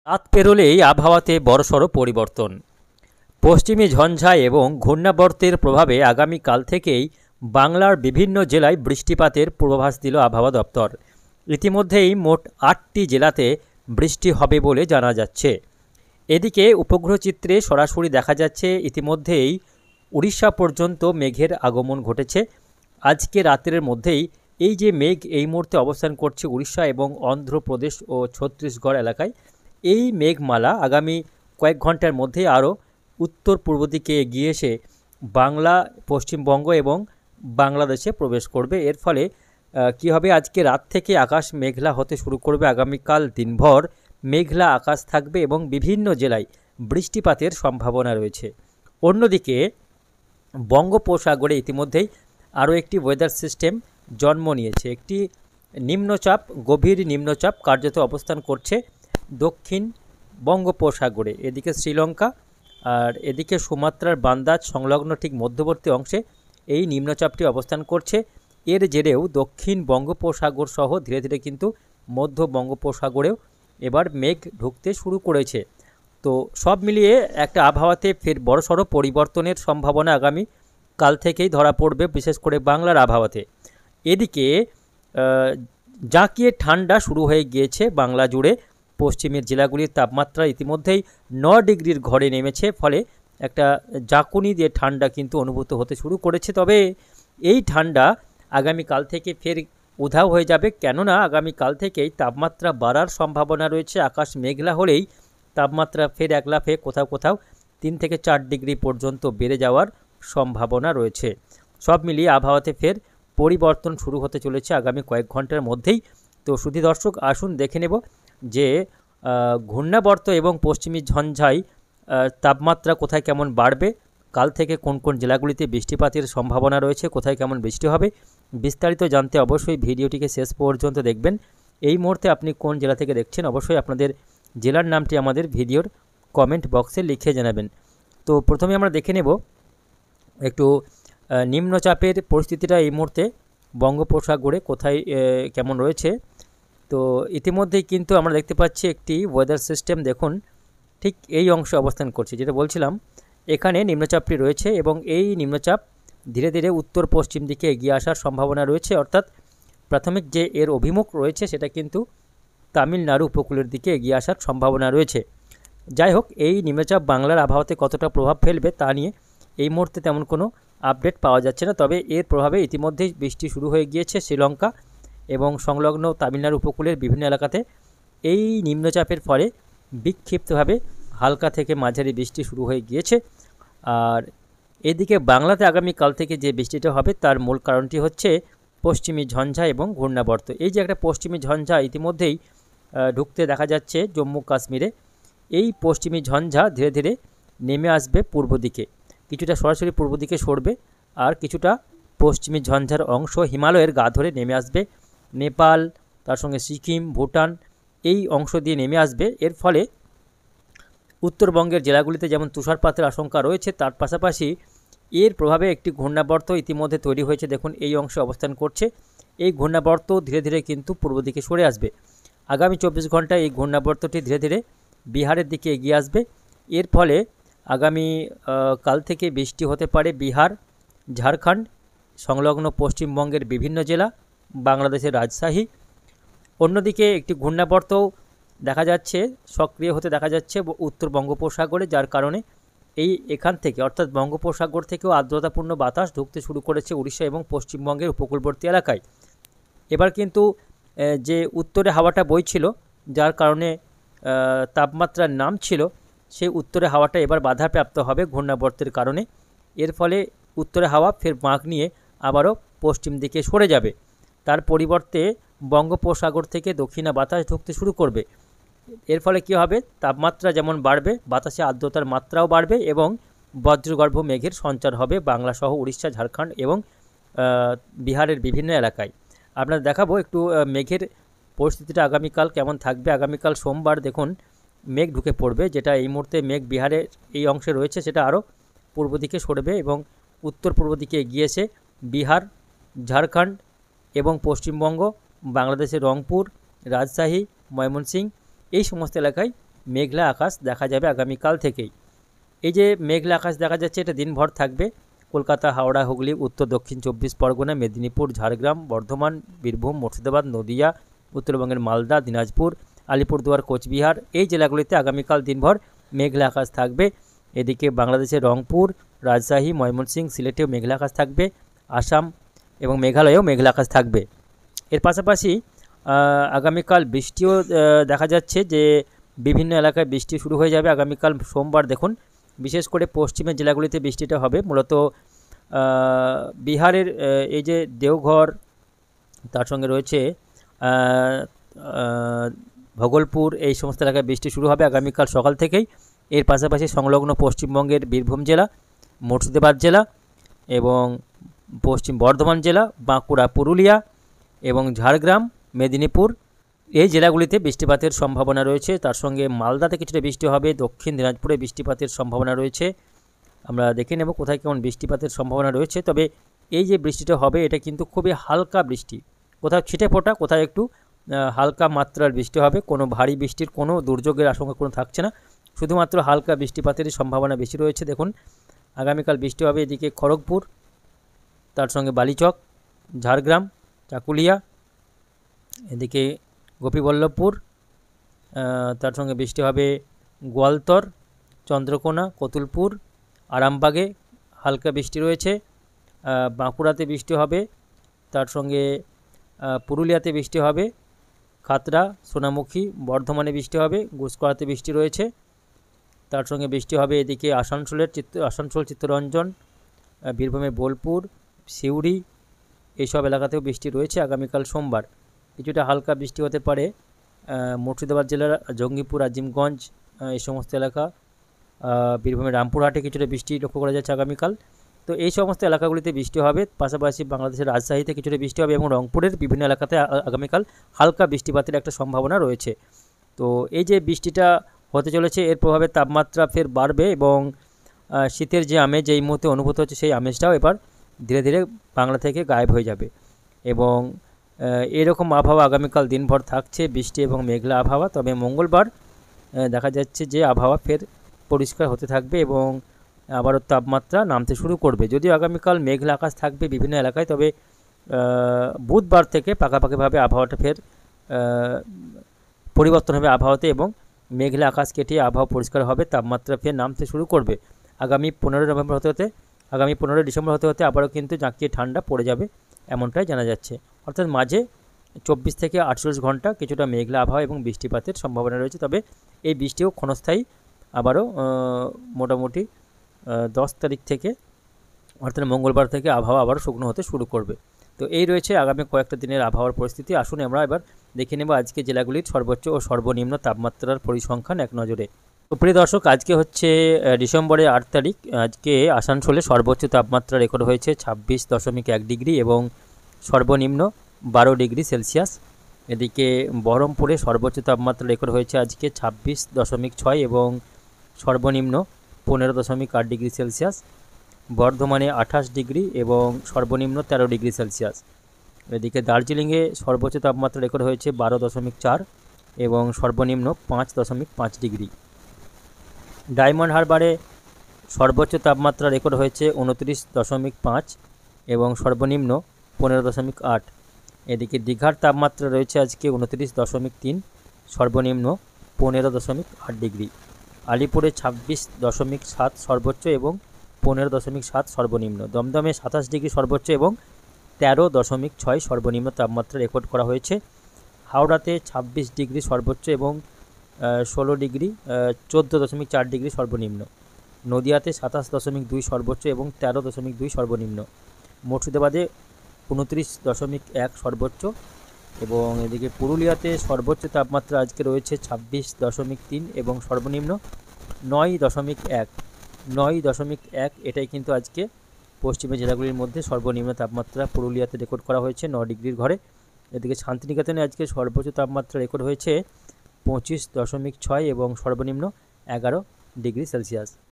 রাত পেরোলেই আবহাওয়াতে বড়সড় পরিবর্তন। পশ্চিমী ঝঞ্ঝা এবং ঘূর্ণাবর্তের প্রভাবে আগামীকাল থেকেই বাংলার বিভিন্ন জেলায় বৃষ্টিপাতের পূর্বাভাস দিল আবহাওয়া দপ্তর। ইতিমধ্যেই মোট ৮টি জেলাতে বৃষ্টি হবে বলে জানা যাচ্ছে। এদিকে উপগ্রহ চিত্রে সরাসরি দেখা যাচ্ছে ইতিমধ্যেই উড়িষ্যা পর্যন্ত মেঘের আগমন ঘটেছে। আজকে রাতের মধ্যেই এই যে মেঘ এই মুহূর্তে অবস্থান করছে উড়িষ্যা এবং অন্ধ্রপ্রদেশ ও ছত্তিশগড় এলাকায়, এই মেঘমালা আগামী কয়েক ঘন্টার মধ্যে আরও উত্তর পূর্ব দিকে এগিয়ে এসে বাংলা, পশ্চিমবঙ্গ এবং বাংলাদেশে প্রবেশ করবে। এর ফলে কী হবে, আজকে রাত থেকে আকাশ মেঘলা হতে শুরু করবে। আগামীকাল দিনভর মেঘলা আকাশ থাকবে এবং বিভিন্ন জেলায় বৃষ্টিপাতের সম্ভাবনা রয়েছে। অন্যদিকে বঙ্গোপসাগরে ইতিমধ্যেই আরও একটি ওয়েদার সিস্টেম জন্ম নিয়েছে। একটি নিম্নচাপ, গভীর নিম্নচাপ কার্যত অবস্থান করছে দক্ষিণ বঙ্গোপসাগরে। এদিকে শ্রীলঙ্কা আর এদিকে সুমাত্রার বান্দাজ সংলগ্ন ঠিক মধ্যবর্তী অংশে এই নিম্নচাপটি অবস্থান করছে। এর জেরেও দক্ষিণ বঙ্গোপসাগর সহ ধীরে ধীরে কিন্তু মধ্য বঙ্গোপসাগরেও এবার মেঘ ঢুকতে শুরু করেছে। তো সব মিলিয়ে একটা আবহাওয়াতে ফের বড়সড় পরিবর্তনের সম্ভাবনা আগামী কাল থেকেই ধরা পড়বে, বিশেষ করে বাংলার আবহাওয়াতে। এদিকে জাঁকিয়ে ঠান্ডা শুরু হয়ে গিয়েছে বাংলা জুড়ে। পশ্চিমের জেলাগুলির তাপমাত্রা ইতিমধ্যেই ৯ ডিগ্রির ঘরে নেমেছে, ফলে একটা জাঁকুনি দিয়ে ঠান্ডা কিন্তু অনুভূত হতে শুরু করেছে। তবে এই ঠান্ডা আগামীকাল থেকে ফের উধাও হয়ে যাবে, কেননা আগামীকাল থেকেই তাপমাত্রা বাড়ার সম্ভাবনা রয়েছে। আকাশ মেঘলা হলেই তাপমাত্রা ফের এক লাফে কোথাও কোথাও ৩ থেকে ৪ ডিগ্রি পর্যন্ত বেড়ে যাওয়ার সম্ভাবনা রয়েছে। সব মিলিয়ে আবহাওয়াতে ফের পরিবর্তন শুরু হতে চলেছে আগামী কয়েক ঘন্টার মধ্যেই। তো শুধু দর্শক, আসুন দেখে নেব যে ঘূর্ণাবর্ত এবং পশ্চিমী ঝঞ্ঝায় তাপমাত্রা কোথায় কেমন বাড়বে, কাল থেকে কোন কোন জেলাগুলিতে বৃষ্টিপাতের সম্ভাবনা রয়েছে, কোথায় কেমন বৃষ্টি হবে। বিস্তারিত জানতে অবশ্যই ভিডিওটিকে শেষ পর্যন্ত দেখবেন। এই মুহূর্তে আপনি কোন জেলা থেকে দেখছেন অবশ্যই আপনাদের জেলার নামটি আমাদের ভিডিওর কমেন্ট বক্সে লিখে জানাবেন। তো প্রথমে আমরা দেখে নেব একটু নিম্নচাপের পরিস্থিতিটা এই মুহূর্তে বঙ্গোপসাগরে কোথায় কেমন রয়েছে। তো ইতিমধ্যেই কিন্তু আমরা দেখতে পাচ্ছি একটি ওয়েদার সিস্টেম, দেখুন ঠিক এই অংশে অবস্থান করছে। যেটা বলছিলাম, এখানে নিম্নচাপটি রয়েছে এবং এই নিম্নচাপ ধীরে ধীরে উত্তর পশ্চিম দিকে এগিয়ে আসার সম্ভাবনা রয়েছে। অর্থাৎ প্রাথমিক যে এর অভিমুখ রয়েছে সেটা কিন্তু তামিলনাড়ু উপকূলের দিকে এগিয়ে আসার সম্ভাবনা রয়েছে। যাই হোক, এই নিম্নচাপ বাংলার আবহাওয়াতে কতটা প্রভাব ফেলবে তা নিয়ে এই মুহূর্তে তেমন কোনো আপডেট পাওয়া যাচ্ছে না। তবে এর প্রভাবে ইতিমধ্যেই বৃষ্টি শুরু হয়ে গিয়েছে শ্রীলঙ্কা এবং সংলগ্ন তামিলনাড়ু উপকূলের বিভিন্ন এলাকাতে। এই নিম্নচাপের ফলে বিক্ষিপ্তভাবে হালকা থেকে মাঝারি বৃষ্টি শুরু হয়ে গিয়েছে। আর এদিকে বাংলাতে আগামীকাল থেকে যে বৃষ্টিটা হবে তার মূল কারণটি হচ্ছে পশ্চিমী ঝঞ্ঝা এবং ঘূর্ণাবর্ত। এই যে একটা পশ্চিমী ঝঞ্ঝা ইতিমধ্যেই ঢুকতে দেখা যাচ্ছে জম্মু কাশ্মীরে। এই পশ্চিমী ঝঞ্ঝা ধীরে ধীরে নেমে আসবে পূর্ব দিকে, কিছুটা সরাসরি পূর্ব দিকে সরবে, আর কিছুটা পশ্চিমী ঝঞ্ঝার অংশ হিমালয়ের গা ধরে নেমে আসবে নেপাল, তার সঙ্গে সিকিম, ভুটান, এই অংশ দিয়ে নেমে আসবে। এর ফলে উত্তরবঙ্গের জেলাগুলিতে যেমন তুষারপাতের আশঙ্কা রয়েছে, তার পাশাপাশি এর প্রভাবে একটি ঘূর্ণাবর্ত ইতিমধ্যে তৈরি হয়েছে। দেখুন এই অংশে অবস্থান করছে। এই ঘূর্ণাবর্ত ধীরে ধীরে কিন্তু পূর্ব দিকে সরে আসবে। আগামী ২৪ ঘন্টায় এই ঘূর্ণাবর্তটি ধীরে ধীরে বিহারের দিকে এগিয়ে আসবে। এর ফলে আগামী কাল থেকে বৃষ্টি হতে পারে বিহার, ঝাড়খণ্ড সংলগ্ন পশ্চিমবঙ্গের বিভিন্ন জেলা, বাংলাদেশের রাজশাহী। অন্যদিকে একটি ঘূর্ণাবর্ত দেখা যাচ্ছে সক্রিয় হতে দেখা যাচ্ছে উত্তর বঙ্গোপসাগরে, যার কারণে এখান থেকে অর্থাৎ বঙ্গোপসাগর থেকেও আর্দ্রতাপূর্ণ বাতাস ঢুকতে শুরু করেছে উড়িষ্যা এবং পশ্চিমবঙ্গের উপকূলবর্তী এলাকায়। এবার কিন্তু যে উত্তরে হাওয়াটা বইছিল, যার কারণে তাপমাত্রার নাম ছিল, সেই উত্তরে হাওয়াটা এবার বাধাপ্রাপ্ত হবে ঘূর্ণাবর্তের কারণে। এর ফলে উত্তরে হাওয়া ফের বাঁক নিয়ে আবারও পশ্চিম দিকে সরে যাবে। তার পরিবর্তে বঙ্গোপসাগর থেকে দক্ষিণা বাতাস ঢুকতে শুরু করবে। এর ফলে কী হবে, তাপমাত্রা যেমন বাড়বে, বাতাসে আর্দ্রতার মাত্রাও বাড়বে এবং বজ্রগর্ভ মেঘের সঞ্চার হবে বাংলাসহ উড়িষ্যা, ঝাড়খণ্ড এবং বিহারের বিভিন্ন এলাকায়। আপনাদের দেখাবো একটু মেঘের পরিস্থিতিটা আগামীকাল কেমন থাকবে। আগামীকাল সোমবার দেখুন মেঘ ঢুকে পড়বে, যেটা এই মুহূর্তে মেঘ বিহারের এই অংশে রয়েছে, সেটা আরও পূর্ব দিকে সরবে এবং উত্তর পূর্ব দিকে এগিয়ে এসে বিহার, ঝাড়খণ্ড এবং পশ্চিমবঙ্গ, বাংলাদেশের রংপুর, রাজশাহী, ময়মনসিংহ এই সমস্ত এলাকায় মেঘলা আকাশ দেখা যাবে আগামীকাল থেকেই। এই যে মেঘলা আকাশ দেখা যাচ্ছে এটা দিনভর থাকবে। কলকাতা, হাওড়া, হুগলি, উত্তর দক্ষিণ 24 পরগনা, মেদিনীপুর, ঝাড়গ্রাম, বর্ধমান, বীরভূম, মুর্শিদাবাদ, নদিয়া, উত্তরবঙ্গের মালদা, দিনাজপুর, আলিপুরদুয়ার, কোচবিহার এই জেলাগুলিতে আগামীকাল দিনভর মেঘলা আকাশ থাকবে। এদিকে বাংলাদেশের রংপুর, রাজশাহী, ময়মনসিংহ, সিলেটেও মেঘলা আকাশ থাকবে। আসাম এবং মেঘালয়েও মেঘলা আকাশ থাকবে। এর পাশাপাশি আগামীকাল বৃষ্টিও দেখা যাচ্ছে যে বিভিন্ন এলাকায় বৃষ্টি শুরু হয়ে যাবে আগামীকাল সোমবার। দেখুন, বিশেষ করে পশ্চিমের জেলাগুলিতে বৃষ্টিটা হবে। মূলত বিহারের এই যে দেওঘর, তার সঙ্গে রয়েছে ভগলপুর, এই সমস্ত এলাকায় বৃষ্টি শুরু হবে আগামীকাল সকাল থেকেই। এর পাশাপাশি সংলগ্ন পশ্চিমবঙ্গের বীরভূম জেলা, মুর্শিদাবাদ জেলা এবং পশ্চিম বর্ধমান জেলা, বাঁকুড়া, পুরুলিয়া এবং ঝাড়গ্রাম, মেদিনীপুর এই জেলাগুলিতে বৃষ্টিপাতের সম্ভাবনা রয়েছে। তার সঙ্গে মালদাতে কিছুটা বৃষ্টি হবে। দক্ষিণ দিনাজপুরে বৃষ্টিপাতের সম্ভাবনা রয়েছে। আমরা দেখে নেব কোথায় কেমন বৃষ্টিপাতের সম্ভাবনা রয়েছে। তবে এই যে বৃষ্টিটা হবে এটা কিন্তু খুবই হালকা বৃষ্টি, কোথাও ছিটে ফোঁটা, কোথাও একটু হালকা মাত্রার বৃষ্টি হবে। কোনো ভারী বৃষ্টির কোনো দুর্যোগের আশঙ্কা কোনো থাকছে না, শুধুমাত্র হালকা বৃষ্টিপাতেরই সম্ভাবনা বেশি রয়েছে। দেখুন, আগামীকাল বৃষ্টি হবে এদিকে খড়গপুর, তার সঙ্গে বালিচক, ঝাড়গ্রাম, চাকুলিয়া, এদিকে গোপীবল্লভপুর, তার সঙ্গে বৃষ্টি হবে গোয়ালতর, চন্দ্রকোনা, কতুলপুর, আরামবাগে হালকা বৃষ্টি রয়েছে। বাঁকুড়াতে বৃষ্টি হবে, তার সঙ্গে পুরুলিয়াতে বৃষ্টি হবে, খাতড়া, সোনামুখী, বর্ধমানে বৃষ্টি হবে, গুসকরাতে বৃষ্টি রয়েছে। তার সঙ্গে বৃষ্টি হবে এদিকে আসানসোল, চিত্তরঞ্জন, বীরভূমের বোলপুর, সিউড়ি এইসব এলাকাতেও বৃষ্টি রয়েছে আগামীকাল সোমবার। কিছুটা হালকা বৃষ্টি হতে পারে মুর্শিদাবাদ জেলার জঙ্গিপুর, আজিমগঞ্জ এই সমস্ত এলাকা, বীরভূমের রামপুরহাটে কিছুটা বৃষ্টি লক্ষ্য করা যাচ্ছে আগামীকাল। তো এই সমস্ত এলাকাগুলিতে বৃষ্টি হবে। পাশাপাশি বাংলাদেশের রাজশাহীতে কিছুটা বৃষ্টি হবে এবং রংপুরের বিভিন্ন এলাকাতে আগামীকাল হালকা বৃষ্টিপাতের একটা সম্ভাবনা রয়েছে। তো এই যে বৃষ্টিটা হতে চলেছে এর প্রভাবে তাপমাত্রা ফের বাড়বে এবং শীতের যে আমেজ এই মুহূর্তে অনুভূত হচ্ছে সেই আমেজটাও এবার ধীরে ধীরে বাংলা থেকে গায়েব হয়ে যাবে এবং এরকম আবহাওয়া আগামীকাল দিনভর থাকছে, বৃষ্টি এবং মেঘলা আবহাওয়া। তবে মঙ্গলবার দেখা যাচ্ছে যে আবহাওয়া ফের পরিষ্কার হতে থাকবে এবং আবারও তাপমাত্রা নামতে শুরু করবে। যদিও আগামীকাল মেঘলা আকাশ থাকবে বিভিন্ন এলাকায়, তবে বুধবার থেকে পাকাপাকিভাবে আবহাওয়াটা ফের পরিবর্তন হবে আবহাওয়াতে এবং মেঘলা আকাশ কেটে আবহাওয়া পরিষ্কার হবে, তাপমাত্রা ফের নামতে শুরু করবে। আগামী 15 ডিসেম্বর হতে আবারও কিন্তু জাঁকিয়ে ঠান্ডা পড়ে যাবে এমনটাই জানা যাচ্ছে। অর্থাৎ মাঝে 24 থেকে 48 ঘন্টা কিছুটা মেঘলা আবহাওয়া এবং বৃষ্টিপাতের সম্ভাবনা রয়েছে। তবে এই বৃষ্টিও ক্ষণস্থায়ী আবারও মোটামুটি 10 তারিখ থেকে অর্থাৎ মঙ্গলবার থেকে আবহাওয়া আবারও শুকনো হতে শুরু করবে। তো এই রয়েছে আগামী কয়েকটা দিনের আবহাওয়ার পরিস্থিতি। আসুন আমরা এবার দেখে নেব আজকে জেলাগুলির সর্বোচ্চ ও সর্বনিম্ন তাপমাত্রার পরিসংখ্যান এক নজরে। তো প্রিয় দর্শক, আজকে হচ্ছে ডিসেম্বরের 8 তারিখ। আজকে আসানসোলে সর্বোচ্চ তাপমাত্রা রেকর্ড হয়েছে 26.1 ডিগ্রি এবং সর্বনিম্ন 12 ডিগ্রি সেলসিয়াস। এদিকে বহরমপুরে সর্বোচ্চ তাপমাত্রা রেকর্ড হয়েছে আজকে 26.6 এবং সর্বনিম্ন 15.8 ডিগ্রি সেলসিয়াস। বর্ধমানে 28 ডিগ্রি এবং সর্বনিম্ন 13 ডিগ্রি সেলসিয়াস। এদিকে দার্জিলিংয়ে সর্বোচ্চ তাপমাত্রা রেকর্ড হয়েছে 12.4 এবং সর্বনিম্ন 5.5 ডিগ্রি। ডায়মন্ড হারবারে সর্বোচ্চ তাপমাত্রা রেকর্ড হয়েছে 29.5 এবং সর্বনিম্ন 15.8। এদিকে দীঘার তাপমাত্রা রয়েছে আজকে 29.3, সর্বনিম্ন 15.8 ডিগ্রি। আলিপুরে 26.7 সর্বোচ্চ এবং 15.7 সর্বনিম্ন। দমদমে 27 ডিগ্রি সর্বোচ্চ এবং 13.6 সর্বনিম্ন তাপমাত্রা রেকর্ড করা হয়েছে। হাওড়াতে 26 ডিগ্রি সর্বোচ্চ এবং 14.4 ডিগ্রি সর্বনিম্ন। নদিয়াতে 27.2 সর্বোচ্চ এবং 13.2 সর্বনিম্ন। মুর্শিদাবাদে 29.1 সর্বোচ্চ এবং এদিকে পুরুলিয়াতে সর্বোচ্চ তাপমাত্রা আজকে রয়েছে 26.3 এবং সর্বনিম্ন 9.1। এটাই কিন্তু আজকে পশ্চিমের জেলাগুলির মধ্যে সর্বনিম্ন তাপমাত্রা পুরুলিয়াতে রেকর্ড করা হয়েছে 9 ডিগ্রির ঘরে। এদিকে শান্তিনিকেতনে আজকে সর্বোচ্চ তাপমাত্রা রেকর্ড হয়েছে 25.6 এবং সর্বনিম্ন 11 ডিগ্রি সেলসিয়াস।